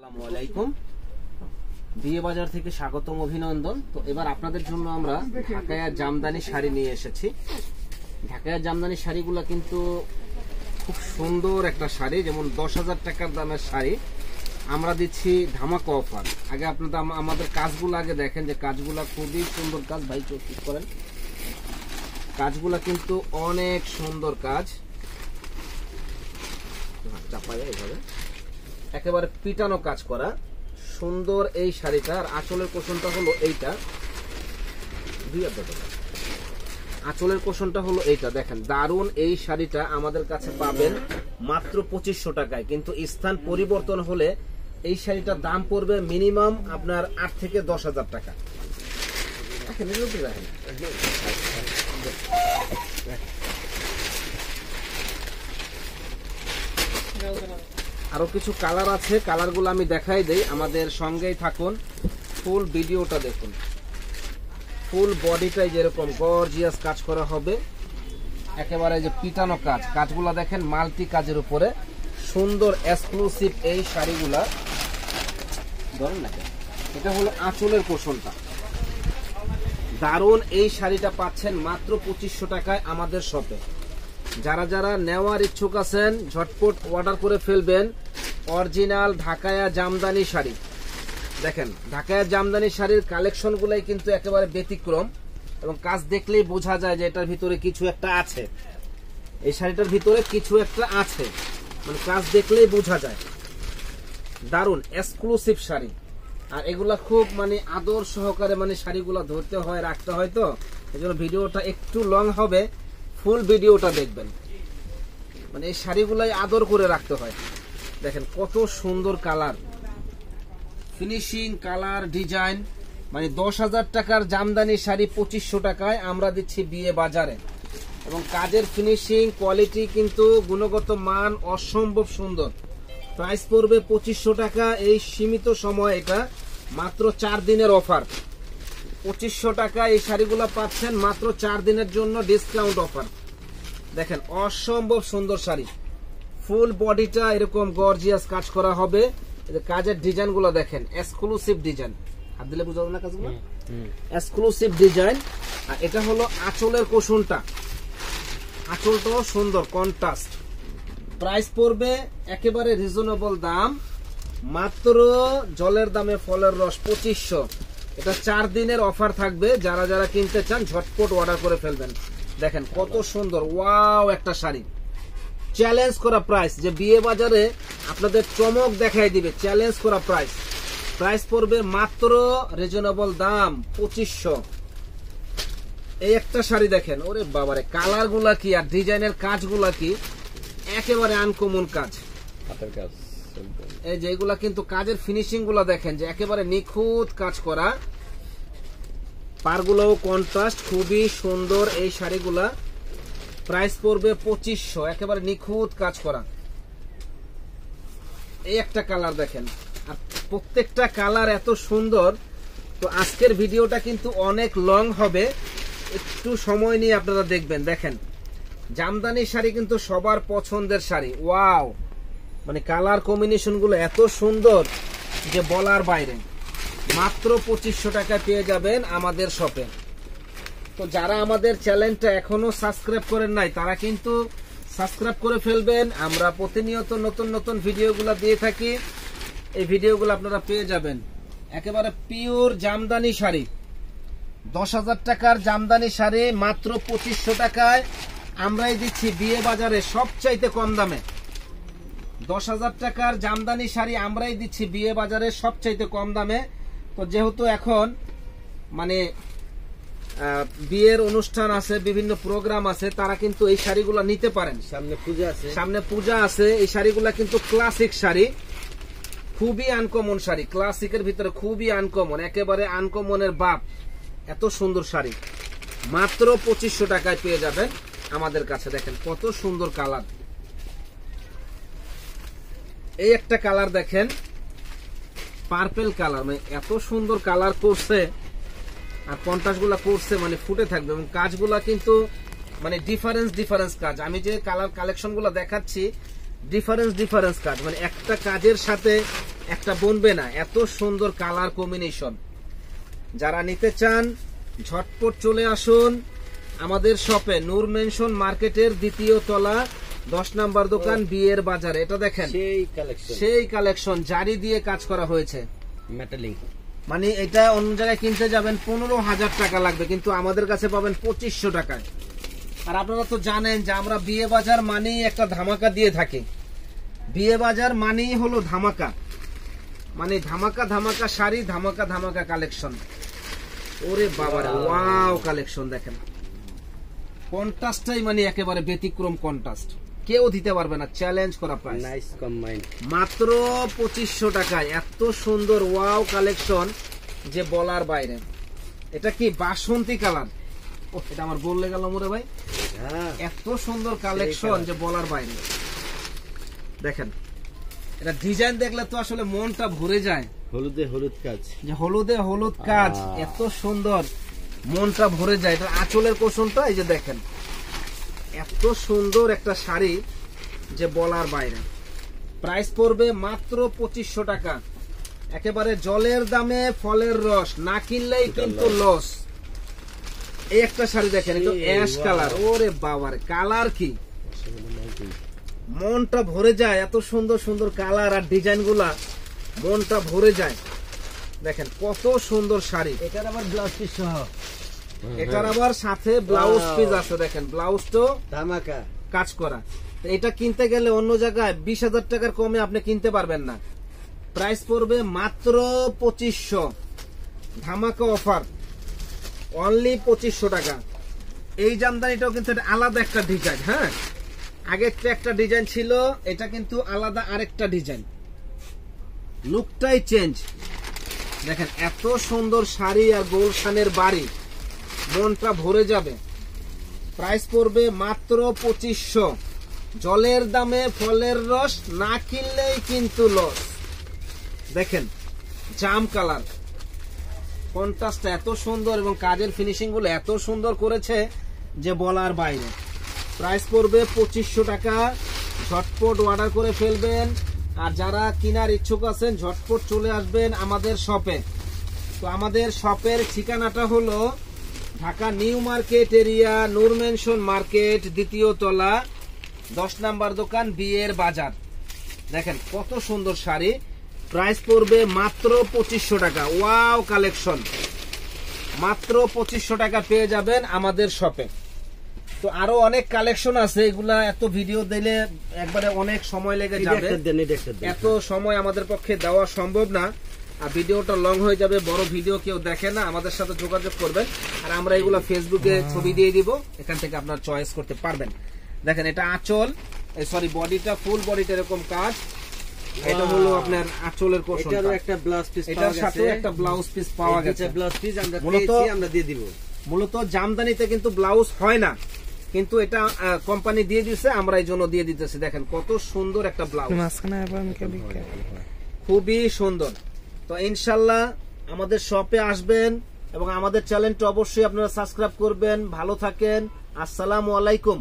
আসসালামু আলাইকুম। বিয়ে বাজার থেকে স্বাগতম, অভিনন্দন। তো এবার আপনাদের জন্য আমরা ঢাকায়া জামদানি শাড়ি নিয়ে এসেছি। ঢাকায়া জামদানি শাড়িগুলো কিন্তু খুব সুন্দর একটা শাড়ি, যেমন 10,000 টাকার দামের শাড়ি আমরা দিচ্ছি ধামাকা অফার। আগে আপনাদের আমাদের কাজগুলো আগে দেখেন, যে কাজগুলো খুবই সুন্দর কাজ। ভাই চোখ ঠিক করেন, কাজগুলো কিন্তু অনেক সুন্দর কাজ, চাপা যায় এইভাবে, একেবারে পিটানো কাজ করা সুন্দর এই শাড়িটা। আর আঁচলের কোষণটা হলো এইটা, আঁচলের কোষণটা হলো এইটা। দেখেন দারুন এই শাড়িটা আমাদের কাছে পাবেন মাত্র 2500 টাকায়। কিন্তু স্থান পরিবর্তন হলে এই শাড়িটার দাম পড়বে মিনিমাম আপনার 8 থেকে 10,000 টাকা। আরো কিছু কালার আছে, কালারগুলো আমি দেখাই দেই, আমাদের সঙ্গেই থাকুন, ফুল ভিডিওটা দেখুন। ফুল বডিটাই যেরকম গর্জিয়াস কাজ করা হবে, একেবারে যে পিটানো কাজ, কাজগুলো দেখেন মাল্টি কাজের উপরে সুন্দর এক্সক্লুসিভ এই শাড়িগুলা। ধরেন না, এটা হলো আঁচলের কোষণটা। দারুন এই শাড়িটা পাচ্ছেন মাত্র 2500 টাকায় আমাদের শপে। যারা যারা নেওয়ার ইচ্ছুক আছেন ঝটপট অর্ডার করে ফেলবেন। অরিজিনাল ঢাকায়া জামদানি শাড়ি। দেখেন ঢাকায়া জামদানি শাড়ির কালেকশন গুলাই কিন্তু একেবারে ব্যতিক্রম, এবং কাজ দেখলেই বোঝা যায় যে এটার ভিতরে কিছু একটা আছে। এই শাড়িটার ভিতরে কিছু একটা আছে, মানে কাজ দেখলেই বোঝা যায়। দারুন এক্সক্লুসিভ শাড়ি। আর এগুলা খুব মানে আদর সহকারে মানে শাড়িগুলা ধরতে হয়, রাখতে হয়, তো এই জন্য ভিডিওটা একটু লং হবে, ফুল ভিডিওটা দেখবেন। মানে এই শাড়িগুলাই আদর করে রাখতে হয়। দেখেন কত সুন্দর কালার, ফিনিশিং, কালার, ডিজাইন। মানে 10,000 টাকার জামদানি শাড়ি 2500 টাকায় আমরা দিচ্ছি বিয়ে বাজারে। এবং কাজের ফিনিশিং, কোয়ালিটি কিন্তু গুণগত মান অসম্ভব সুন্দর। প্রাইস পড়বে 2500 টাকা। এই সীমিত সময়, এটা মাত্র 4 দিনের অফার। 2500 টাকা এই শাড়িগুলো পাচ্ছেন মাত্র 4 দিনের জন্য ডিসকাউন্ট অফার। দেখেন অসম্ভব সুন্দর শাড়ি, ফুল বডিটা এরকম গর্জিয়াস কাজ করা হবে। কাজের ডিজাইন গুলো দেখেন, এক্সক্লুসিভ ডিজাইন, হাত দিলে বুঝা যাবে না কাজগুলো, এক্সক্লুসিভ ডিজাইন। আর এটা হলো আঁচলের কোষণটা, আঁচলটাও সুন্দর কন্ট্রাস্ট। প্রাইস পড়বে একেবারে রিজনেবল দাম, মাত্র জলের দামে ফলের রস 2500। এটা 4 দিনের অফার থাকবে। যারা যারা কিনতে চান ঝটপট অর্ডার করে ফেলবেন। দেখেন কত সুন্দর, ওয়াও একটা শাড়ি। চ্যালেঞ্জ করা প্রাইস, যে বিয়ে বাজারে আপনাদের চমক দেখাই দিবে, চ্যালেঞ্জ করা প্রাইস। প্রাইস পড়বে মাত্র রিজনেবল দাম 2500। এই একটা শাড়ি দেখেন, ওরে বাবারে, কালার গুলা কি আর ডিজাইনের কাজগুলা কি, একেবারে আনকমন কাজ। এই যে এগুলা কিন্তু কাজের ফিনিশিং গুলা দেখেন, যে একেবারে নিখুঁত কাজ করা। পারগুলোও কন্ট্রাস্ট, খুবই সুন্দর এই শাড়িগুলা। প্রাইস পড়বে 2500, একেবারে নিখুঁত কাজ করা। এই একটা কালার দেখেন, আর প্রত্যেকটা কালার এত সুন্দর। তো আজকের ভিডিওটা কিন্তু অনেক লং হবে, একটু সময় নিয়ে আপনারা দেখবেন। দেখেন জামদানি শাড়ি কিন্তু সবার পছন্দের শাড়ি। ওয়াও, মানে কালার কম্বিনেশন গুলো এত সুন্দর যে বলার বাইরে। মাত্র 2500 টাকায় পেয়ে যাবেন আমাদের শপে। তো যারা আমাদের চ্যানেলটা এখনো সাবস্ক্রাইব করেন নাই, তারা কিন্তু সাবস্ক্রাইব করে ফেলবেন। আমরা প্রতিনিয়ত নতুন নতুন ভিডিওগুলো দিয়ে থাকি, এই ভিডিওগুলো আপনারা পেয়ে যাবেন। একেবারে পিওর জামদানি শাড়ি, 10,000 টাকার জামদানি শাড়ি মাত্র 2500 টাকায় আমরাই দিচ্ছি বিয়ে বাজারে সবচাইতে কম দামে। 10,000 টাকার জামদানি শাড়ি আমরাই দিচ্ছি বিয়ে বাজারে সবচাইতে কম দামে। তো যেহেতু এখন মানে বিয়ের অনুষ্ঠান আছে, বিভিন্ন প্রোগ্রাম আছে, তারা কিন্তু এই শাড়িগুলো নিতে পারেন। সামনে পূজা আছে। এই শাড়িগুলা কিন্তু ক্লাসিক শাড়ি, খুবই আনকমন শাড়ি, ক্লাসিকের ভিতরে খুবই আনকমন, একেবারে আনকমনের বাপ। এত সুন্দর শাড়ি মাত্র 2500 টাকায় পেয়ে যাবেন আমাদের কাছে। দেখেন কত সুন্দর কালার। এই একটা কালার দেখেন, পার্পেল কালার, মানে এত সুন্দর কালার করছে, আর কন্ট্রাস্ট গুলা করছে মানে ফুটে থাকবে। এবং কাজগুলা কিন্তু মানে ডিফারেন্স কাজ। আমি যে কালার কালেকশন গুলা দেখাচ্ছি, ডিফারেন্স কাজ, মানে একটা কাজের সাথে একটা বনবে না, এত সুন্দর কালার কম্বিনেশন। যারা নিতে চান ঝটপট চলে আসুন আমাদের শপে, নূর মেনশন মার্কেটের 2য় তলা 10 নাম্বার দোকান, বিয়ের বাজার। এটা দেখেন সেই কালেকশন জারি দিয়ে কাজ করা হয়েছে, মেটালিং। মানে এটা অন্য জায়গায় কিনতে যাবেন 15,000 টাকা লাগবে, কিন্তু আমাদের কাছে পাবেন 2500 টাকায়। আর আপনারা তো জানেন যে আমরা বিয়ে বাজার মানেই একটা ধামাকা দিয়ে থাকি। বিয়ে বাজার মানেই হলো ধামাকা, মানে ধামাকা ধামাকা শাড়ি, ধামাকা ধামাকা কালেকশন। ওরে বাবারে, ওয়াও কালেকশন দেখেন, কন্ট্রাস্টটাই মানে একেবারে ব্যতিক্রম কন্ট্রাস্ট, কেউ দিতে পারবে না, চ্যালেঞ্জ করা প্রাইস। নাইস কম্বাইন, মাত্র 2500 টাকায় এত সুন্দর ওয়াও কালেকশন যে বলার বাইরে। এটা কি বাসন্তী কালার, এটা আমার বললে গেল মোরে ভাই, এত সুন্দর কালেকশন যে বলার বাইরে। দেখেন এটা ডিজাইন দেখলে তো আসলে মনটা ভরে যায়, হলুদে হলুদ কাজ, যে হলুদে হলুদ কাজ এত সুন্দর, মনটা ভরে যায়। এটা আঁচলের কোশনটা এই যে দেখেন, এত সুন্দর একটা শাড়ি যে বলার বাইরে। প্রাইস পড়বে মাত্র 2500 টাকা, একেবারে জলের দামে ফলের রস, না কিনলেই কিন্তু লস। এই একটা শাড়ি দেখেন, একটু অ্যাশ কালার, ওরে বাবার কালার কি, মনটা ভরে যায়, এত সুন্দর সুন্দর কালার আর ডিজাইন গুলা, মনটা ভরে যায়। দেখেন কত সুন্দর শাড়ি, এটার আবার ব্লাউজ পিস সহ, এটার আবার সাথে ব্লাউজ পিস আছে। দেখেন ব্লাউজটা ধামাকা কাজ করা। এটা কিনতে গেলে অন্য জায়গায় 20,000 টাকার কমে আপনি কিনতে পারবেন না। প্রাইস পড়বে মাত্র 2500, ধামাকা অফার, অনলি 2500 টাকা। এই জামদানিটাও কিন্তু আলাদা একটা ডিজাইন, হ্যাঁ আগের একটা ডিজাইন ছিল, এটা কিন্তু আলাদা আরেকটা ডিজাইন, লুকটাই চেঞ্জ। দেখেন এত সুন্দর শাড়ি আর গোলশানের বাড়ি, মনটা ভরে যাবে। প্রাইস পড়বে মাত্র 2500, জলের দামে ফলের রস, না কিনলেই কিন্তু লস। দেখেন জাম কালার, কন্ট্রাস্টটা এত সুন্দর এবং কাজের ফিনিশিং গুলো এত সুন্দর করেছে যে বলার বাইরে। প্রাইস পড়বে 2500 টাকা, ঝটপট অর্ডার করে ফেলবেন। আর যারা কেনার ইচ্ছুক আছেন ঝটপট চলে আসবেন আমাদের শপে। তো আমাদের শপের ঠিকানাটা হলো ঢাকা নিউ মার্কেট এরিয়া, নূর মেনশন মার্কেট 2য় তলা 10 নাম্বার দোকান, বিয়ের বাজার। দেখেন কত সুন্দর শাড়ি, প্রাইস পড়বে মাত্র 2500 টাকা। ওয়াও কালেকশন, মাত্র 2500 টাকা পেয়ে যাবেন আমাদের শপে। তো আরো অনেক কালেকশন আছে, এগুলা এত ভিডিও দিলে একবারে অনেক সময় লেগে যাবে, এত সময় আমাদের পক্ষে দেওয়া সম্ভব না, আর ভিডিওটা লং হয়ে যাবে। বড় ভিডিও কেউ দেখে না, আমাদের সাথে যোগাযোগ করবেন, আর আমরা এগুলা ফেসবুকে ছবি দিয়ে দিব, এখান থেকে আপনার চয়েস করতে পারবেন। দেখেন এটা আঁচল, সরি বডিটা, ফুল বডিটা এরকম কাজ। এটা হলো আপনার আঁচলের কোশন, এটারও একটা ব্লাউজ পিস, এটার সাথে একটা ব্লাউজ পিস পাওয়া গেছে। ব্লাউজ পিস আমরা দিয়ে দিব। মূলত জামদানিতে কিন্তু ব্লাউজ হয় না, কিন্তু এটা কোম্পানি দিয়ে দিচ্ছে, আমরা এই জন্য দিয়ে দিতেছি। দেখেন কত সুন্দর একটা ব্লাউজ, খুবই সুন্দর। তো ইনশাল্লাহ আমাদের শপে আসবেন এবং আমাদের চ্যানেলটা অবশ্যই আপনারা সাবস্ক্রাইব করবেন। ভালো থাকেন, আসসালামু আলাইকুম।